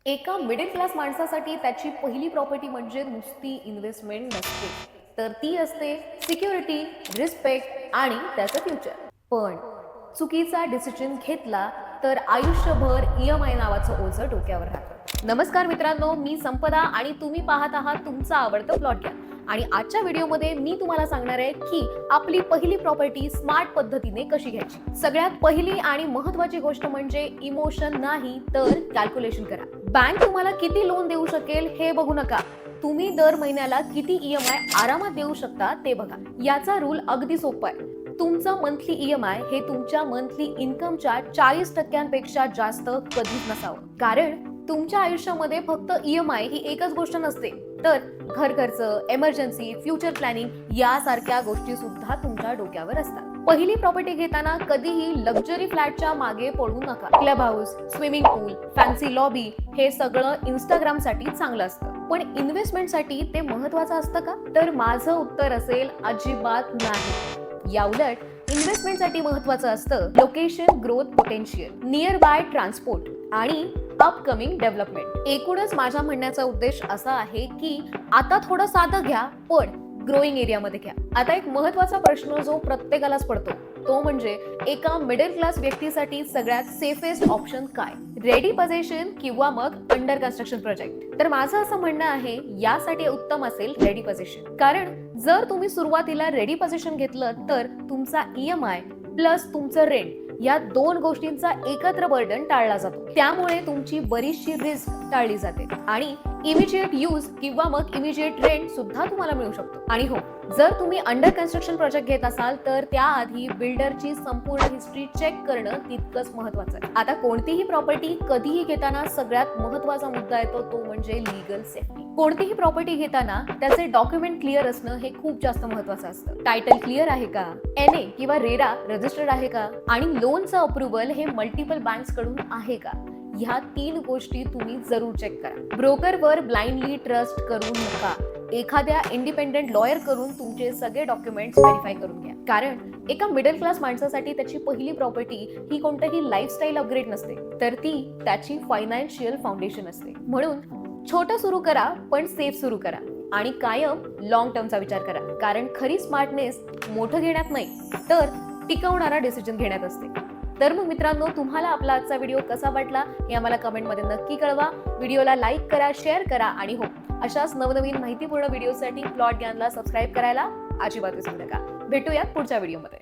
एका middle class माणसासाठी त्याची पहिली प्रॉपर्टी म्हणजे नुसती इन्व्हेस्टमेंट नसते, तर ती असते सिक्युरिटी, रिस्पेक्ट आणि त्याचं फ्युचर. पण चुकीचा डिसिजन घेतला तर आयुष्यभर EMI नावाचं ओझं डोक्यावर राहतं. नमस्कार मित्रांनो, मी संपदा आणि तुम्ही पाहत आहात तुमचं आवडतं प्लॉट घ्या. आणि आजच्या व्हिडिओमध्ये मी तुम्हाला सांगणार आहे की आपली पहिली प्रॉपर्टी स्मार्ट पद्धतीने कशी घ्यायची. सगळ्यात पहिली आणि महत्त्वाची गोष्ट म्हणजे इमोशन नाही तर कॅल्क्युलेशन करा. बँक तुम्हाला किती लोन देऊ शकेल हे बघू नका, तुम्ही दर महिन्याला किती EMI आरामात देऊ शकता ते बघा. याचा रूल अगदी सोपा आहे. तुमचं मंथली EMI हे तुमच्या मंथली इन्कमच्या 40% जास्त कधीच नसावं. कारण तुमच्या आयुष्यामध्ये फक्त EMI ही एकच गोष्ट नसते, तर घर खर्च, एमर्जन्सी, फ्युचर प्लॅनिंग यासारख्या गोष्टी सुद्धा तुमच्या डोक्यावर असतात. पहिली प्रॉपर्टी घेताना कधीही लक्झरी फ्लॅटच्या मागे पडू नका. क्लब हाऊस, स्विमिंग पूल, फॅन्सी लॉबी हे सगळं इंस्टाग्रामसाठी चांगलं असतं, पण इन्व्हेस्टमेंटसाठी ते महत्वाचं असतं का? तर माझं उत्तर असेल अजिबात नाही. याउलट इन्व्हेस्टमेंटसाठी महत्वाचं असतं location, growth potential, near by transport आणि अपकमिंग डेव्हलपमेंट. एकूणच माझ्या म्हणण्याचा उद्देश असा आहे की आता थोडं साधं घ्या, पण ग्रोईंग एरियामध्ये घ्या. आता एक महत्वाचा प्रश्न जो प्रत्येकालाच पडतो तो म्हणजे एका मिडल क्लास व्यक्तीसाठी सगळ्यात सेफेस्ट ऑप्शन काय? रेडी पोझिशन किंवा मग अंडर कन्स्ट्रक्शन प्रोजेक्ट? तर माझं असं म्हणणं आहे यासाठी उत्तम असेल रेडी पोझिशन. कारण जर तुम्ही सुरुवातीला रेडी पोझिशन घेतलं तर तुमचा EMI प्लस तुमचं रेंट या दोन गोष्टींचा एकत्र बर्डन टाळला जातो. त्यामुळे तुमची बरीचशी रिस्क टाळली जाते आणि इमिजिएट यूज किंवा मग इमिजिएट रेंट सुद्धा तुम्हाला मिळू शकतो. आणि हो, जर तुम्ही अंडर कन्स्ट्रक्शन प्रोजेक्ट घेत असाल तर त्याआधी बिल्डरची संपूर्ण हिस्ट्री चेक करणं तितकंच महत्वाचं आहे. आता कोणतीही प्रॉपर्टी कधीही घेताना सगळ्यात महत्वाचा मुद्दा येतो तो म्हणजे लीगल सेफ्टी. कोणतीही प्रॉपर्टी घेताना त्याचे डॉक्युमेंट क्लिअर असणं हे खूप जास्त महत्वाचं असतं. टायटल क्लिअर आहे का, NA किंवा रेरा रजिस्टर्ड आहे का, आणि लोनचं अप्रुव्हल हे मल्टिपल बँक्स कडून आहे का, ह्या 3 गोष्टी तुम्ही जरूर चेक करा. ब्रोकरवर ब्लाइंडली ट्रस्ट करू नका. एखाद्या इंडिपेंडेंट लॉयर करून तुमचे सगळे डॉक्युमेंट्स व्हेरीफाय करून घ्या. कारण एका मिडल क्लास माणसासाठी त्याची पहिली प्रॉपर्टी ही कोणतंही लाईफस्टाईल अपग्रेड नसते, तर ती त्याची फायनान्शियल फाउंडेशन असते. म्हणून छोटं सुरू करा पण सेफ सुरू करा आणि कायम लॉंग टर्मचा विचार करा. कारण खरी स्मार्टनेस मोठं घेण्यात नाही तर टिकवणारा डिसिजन घेण्यात असते. तर मग मित्रांनो, तुम्हाला आपला आजचा व्हिडिओ कसा वाटला हे आम्हाला कमेंटमध्ये नक्की कळवा. व्हिडिओला लाईक करा, शेअर करा आणि हो, अशाच नवनवीन माहितीपूर्ण व्हिडिओसाठी प्लॉट ज्ञानला सबस्क्राईब करायला अजिबात विसरू नका. भेटूयात पुढच्या व्हिडिओमध्ये.